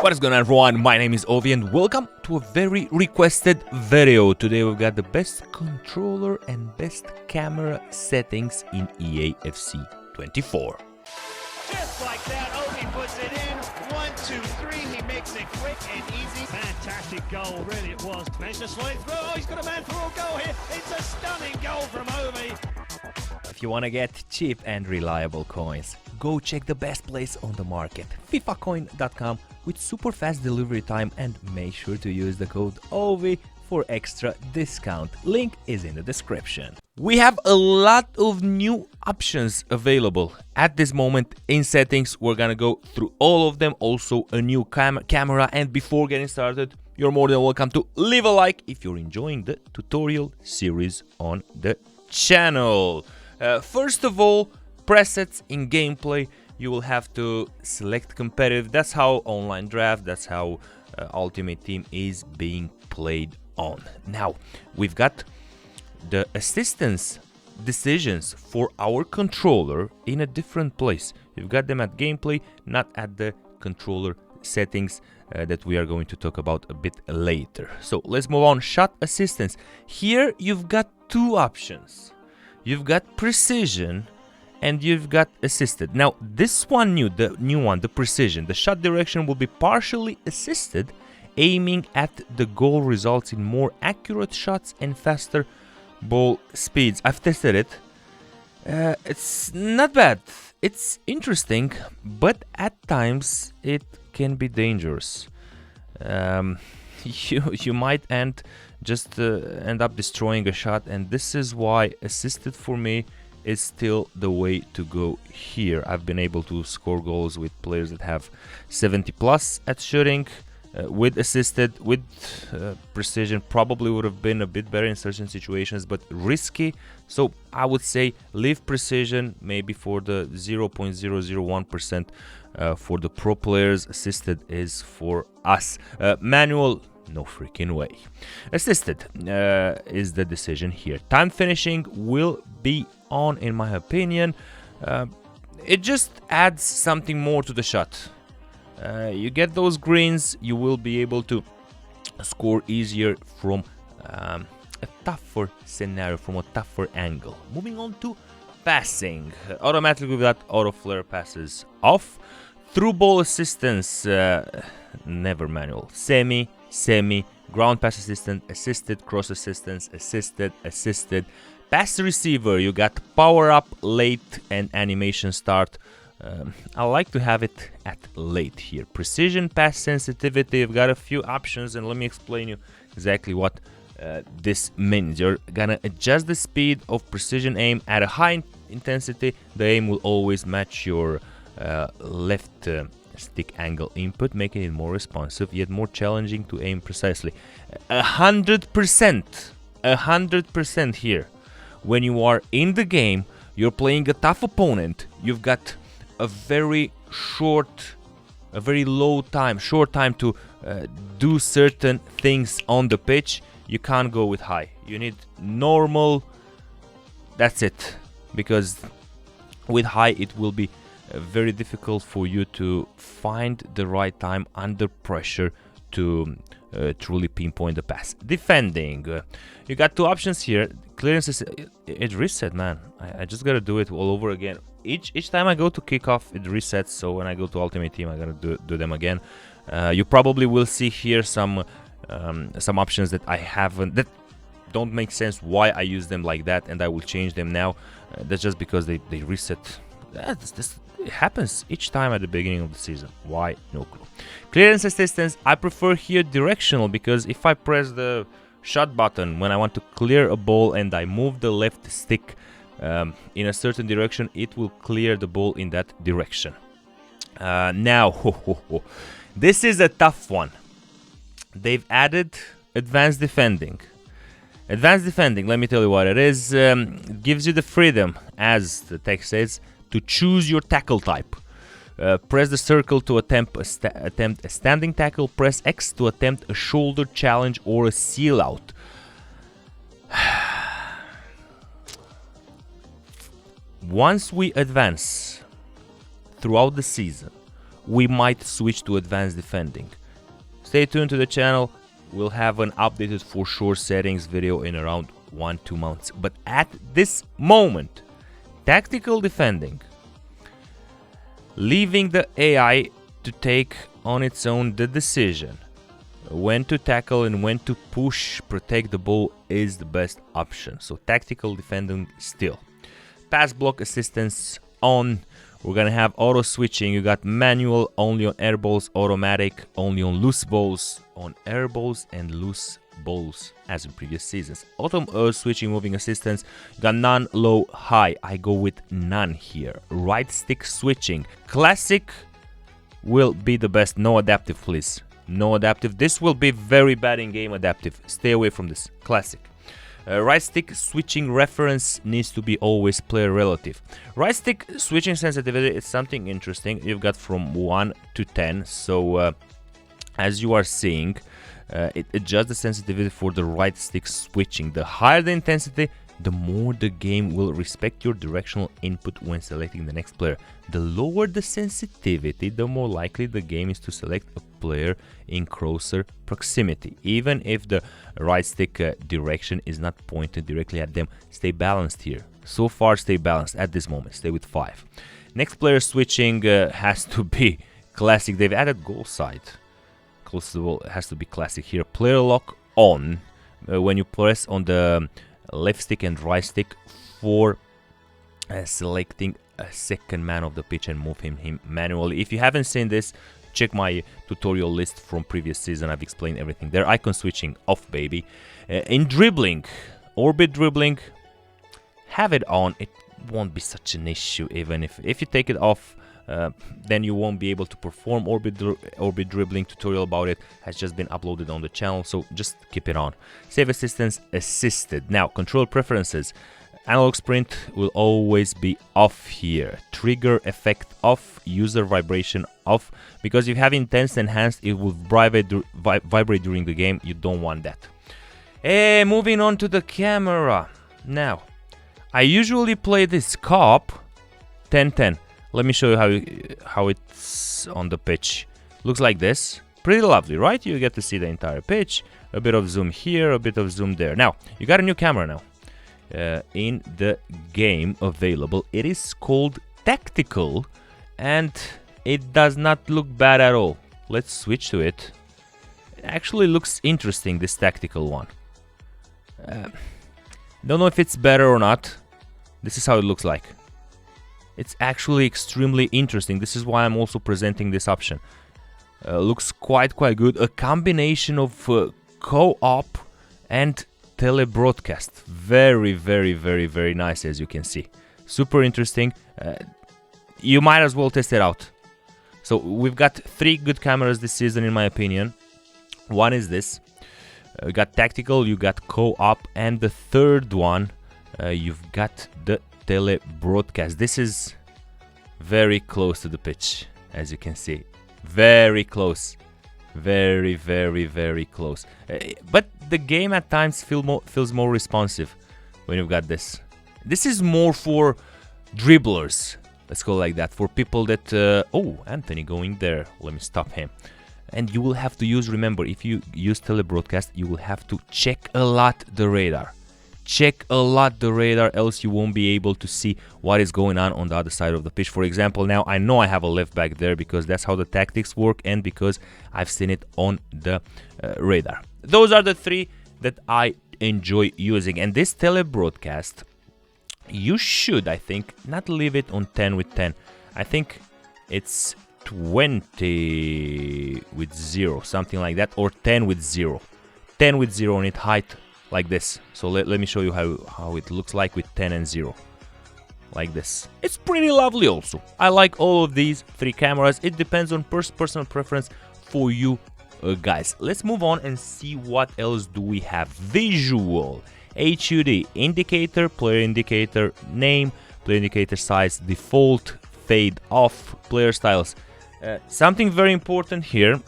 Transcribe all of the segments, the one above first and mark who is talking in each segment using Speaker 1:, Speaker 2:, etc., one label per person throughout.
Speaker 1: What is going on, everyone? My name is Ovi and welcome to a very requested video. Today we've got the best controller and best camera settings in EA FC 24.
Speaker 2: Just like that, Ovi puts it in. 1, 2, 3. He makes it quick and easy. Fantastic goal, really it was. Managed to slide through. Oh, he's got a man through a goal here. It's a stunning goal from Ovi.
Speaker 1: If you want to get cheap and reliable coins, go check the best place on the market, fifacoin.com, with super fast delivery time, and make sure to use the code OVI for extra discount. Link is in the description. We have a lot of new options available at this moment in settings. We're gonna go through all of them, also a new camera, and before getting started, you're more than welcome to leave a like if you're enjoying the tutorial series on the channel. First of all, presets in gameplay. You will have to select competitive. That's how online draft, that's how Ultimate Team is being played on. Now, we've got the assistance decisions for our controller in a different place. You've got them at gameplay, not at the controller settings that we are going to talk about a bit later. So let's move on. Shot assistance. Here you've got two options. You've got precision and you've got assisted. Now this one the new one, the precision, the shot direction will be partially assisted. Aiming at the goal results in more accurate shots and faster ball speeds. I've tested it. It's not bad. It's interesting, but at times it can be dangerous. You might end up destroying a shot, and this is why assisted for me is still the way to go here. I've been able to score goals with players that have 70 plus at shooting. With assisted, with precision, probably would have been a bit better in certain situations, but risky. So I would say leave precision maybe for the 0.001%. For the pro players. Assisted is for us. Manual, no freaking way. Assisted is the decision here. Time finishing will be on, in my opinion. It just adds something more to the shot. You get those greens, you will be able to score easier from a tougher scenario, from a tougher angle. Moving on to passing. Automatically with that, auto flare passes off. Through ball assistance, never manual. Semi, ground pass assistant, assisted, cross assistance, assisted. Pass receiver, you got power up, late, and animation start. I like to have it at late here. Precision, pass sensitivity, you've got a few options, and let me explain you exactly what this means. You're gonna adjust the speed of precision aim at a high intensity. The aim will always match your left stick angle input, making it more responsive yet more challenging to aim precisely. 100% here. When you are in the game, you're playing a tough opponent, you've got a very short time to do certain things on the pitch. You can't go with high. You need normal. That's it. Because with high, it will be very difficult for you to find the right time under pressure to truly pinpoint the pass. Defending. You got two options here. Clearances. It reset, man. I just gotta do it all over again. Each time I go to kickoff, it resets. So when I go to Ultimate Team, I gotta do them again. You probably will see here some options that I haven't, that don't make sense why I use them like that, and I will change them now. That's just because they reset. It happens each time at the beginning of the season. Why? No clue. Clearance assistance, I prefer here directional, because if I press the shot button when I want to clear a ball and I move the left stick in a certain direction, it will clear the ball in that direction. Now, this is a tough one. They've added advanced defending. Advanced defending, let me tell you what it is. It gives you the freedom, as the text says, to choose your tackle type. Press the circle to attempt a standing tackle. Press X to attempt a shoulder challenge or a seal out. Once we advance throughout the season, we might switch to advanced defending. Stay tuned to the channel. We'll have an updated for sure settings video in around 1-2 months. But at this moment, tactical defending, leaving the AI to take on its own the decision when to tackle and when to push, protect the ball is the best option. So tactical defending still. Pass block assistance on. We're gonna have auto switching. You got manual only on air balls, automatic only on loose balls, on air balls and loose balls as in previous seasons. Auto switching moving assistance. You got none, low, high. I go with none here. Right stick switching. Classic will be the best. No adaptive, please. No adaptive. This will be very bad in game adaptive. Stay away from this. Classic. Right stick switching reference needs to be always player relative. Right stick switching sensitivity is something interesting. You've got from 1 to 10. So as you are seeing, it adjusts the sensitivity for the right stick switching. The higher the intensity, the more the game will respect your directional input when selecting the next player. The lower the sensitivity, the more likely the game is to select a player in closer proximity, even if the right stick direction is not pointed directly at them. Stay balanced here. So far, stay balanced at this moment. Stay with 5. Next player switching has to be classic. They've added goal side. Close to the ball has to be classic here. Player lock on when you press on the left stick and right stick for selecting a second man of the pitch and move him manually. If you haven't seen this, check my tutorial list from previous season. I've explained everything there. Icon switching off, baby. In dribbling, orbit dribbling, have it on. It won't be such an issue. Even if you take it off, then you won't be able to perform orbit dribbling. Tutorial about it has just been uploaded on the channel, so just keep it on. Save assistance assisted. Now control preferences. Analog sprint will always be off here. Trigger effect off. User vibration off, because if you have intense enhanced, it will vibrate during the game. You don't want that. Moving on to the camera. Now, I usually play this cop 10-10. Let me show you how it's on the pitch. Looks like this. Pretty lovely, right? You get to see the entire pitch. A bit of zoom here, a bit of zoom there. Now, you got a new camera now in the game available. It is called Tactical, and it does not look bad at all. Let's switch to it. It actually looks interesting, this Tactical one. Don't know if it's better or not. This is how it looks like. It's actually extremely interesting. This is why I'm also presenting this option. Looks quite good. A combination of co-op and telebroadcast. Very nice, as you can see. Super interesting. You might as well test it out. So we've got 3 good cameras this season, in my opinion. One is this. You got tactical, you got co-op, and the third one, you've got the telebroadcast. This is very close to the pitch, as you can see. Very close. Very close. But the game at times feels more responsive when you've got this. This is more for dribblers. Let's go like that. For people that... oh, Anthony going there. Let me stop him. And you will have to use... Remember, if you use telebroadcast, you will have to check a lot the radar. Check a lot the radar, else you won't be able to see what is going on the other side of the pitch. For example, now I know I have a left back there because that's how the tactics work and because I've seen it on the radar. Those are the 3 that I enjoy using. And this telebroadcast, you should, I think, not leave it on 10 with 10. I think it's 20 with 0, something like that, or 10 with 0. 10 with 0 on it height. Like this. So let me show you how it looks like with 10 and 0. Like this. It's pretty lovely also. I like all of these 3 cameras. It depends on personal preference for you guys. Let's move on and see what else do we have. Visual. HUD. Indicator, player indicator, name, player indicator size, default, fade off, player styles. Something very important here.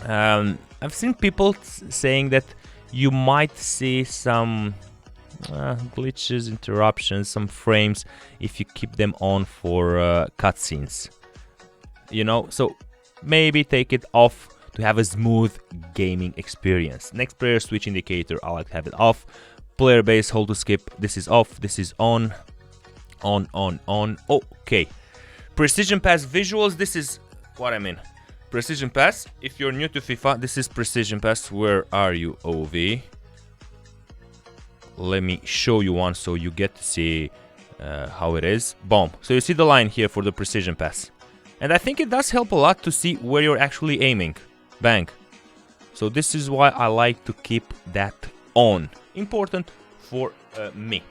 Speaker 1: I've seen people saying that you might see some glitches, interruptions, some frames if you keep them on for cutscenes. you know, so maybe take it off to have a smooth gaming experience. Next, player switch indicator, I like to have it off. Player base, hold to skip, this is off, this is on. Okay. Precision pass visuals, this is what I mean. Precision pass, if you're new to FIFA, this is precision pass. Where are you, OV? Let me show you one so you get to see how it is. Boom. So you see the line here for the precision pass. And I think it does help a lot to see where you're actually aiming. Bang. So this is why I like to keep that on. Important for me.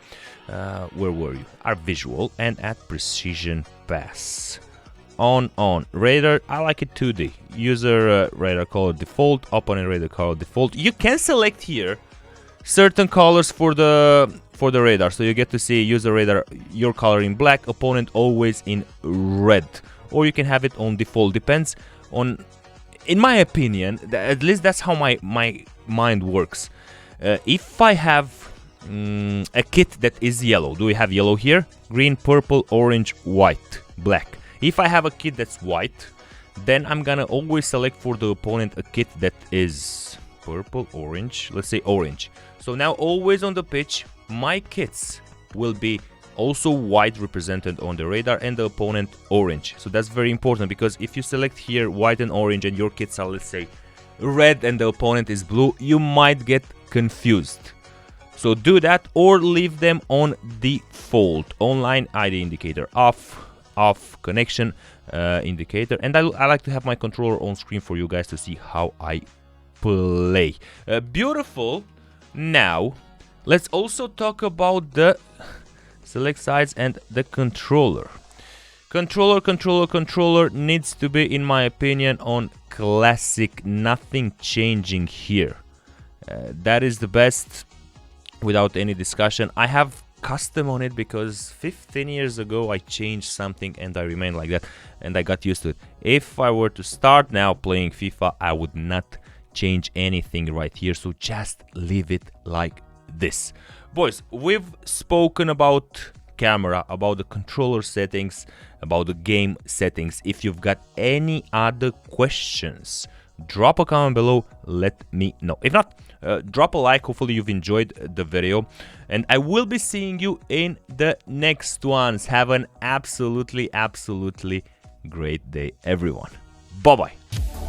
Speaker 1: Where were you? Our visual and at precision pass. On. Radar, I like it 2D. User radar color default, opponent radar color default. You can select here certain colors for the radar. So you get to see user radar, your color in black, opponent always in red. Or you can have it on default. Depends on, in my opinion, at least that's how my mind works. If I have a kit that is yellow, do we have yellow here? Green, purple, orange, white, black. If I have a kit that's white, then I'm gonna always select for the opponent a kit that is purple, orange, let's say orange. So now always on the pitch, my kits will be also white represented on the radar and the opponent orange. So that's very important, because if you select here white and orange and your kits are, let's say, red and the opponent is blue, you might get confused. So do that or leave them on default. Online ID indicator off, connection indicator. And I like to have my controller on screen for you guys to see how I play. Beautiful. Now let's also talk about the select sides and the controller. Controller needs to be, in my opinion, on classic. Nothing changing here. That is the best without any discussion. I have custom on it because 15 years ago I changed something and I remain like that and I got used to it. If I were to start now playing FIFA, I would not change anything right here, so just leave it like this. Boys, we've spoken about camera, about the controller settings, about the game settings. If you've got any other questions, drop a comment below, let me know. If not, drop a like. Hopefully you've enjoyed the video, and I will be seeing you in the next ones. Have an absolutely great day, everyone. Bye bye.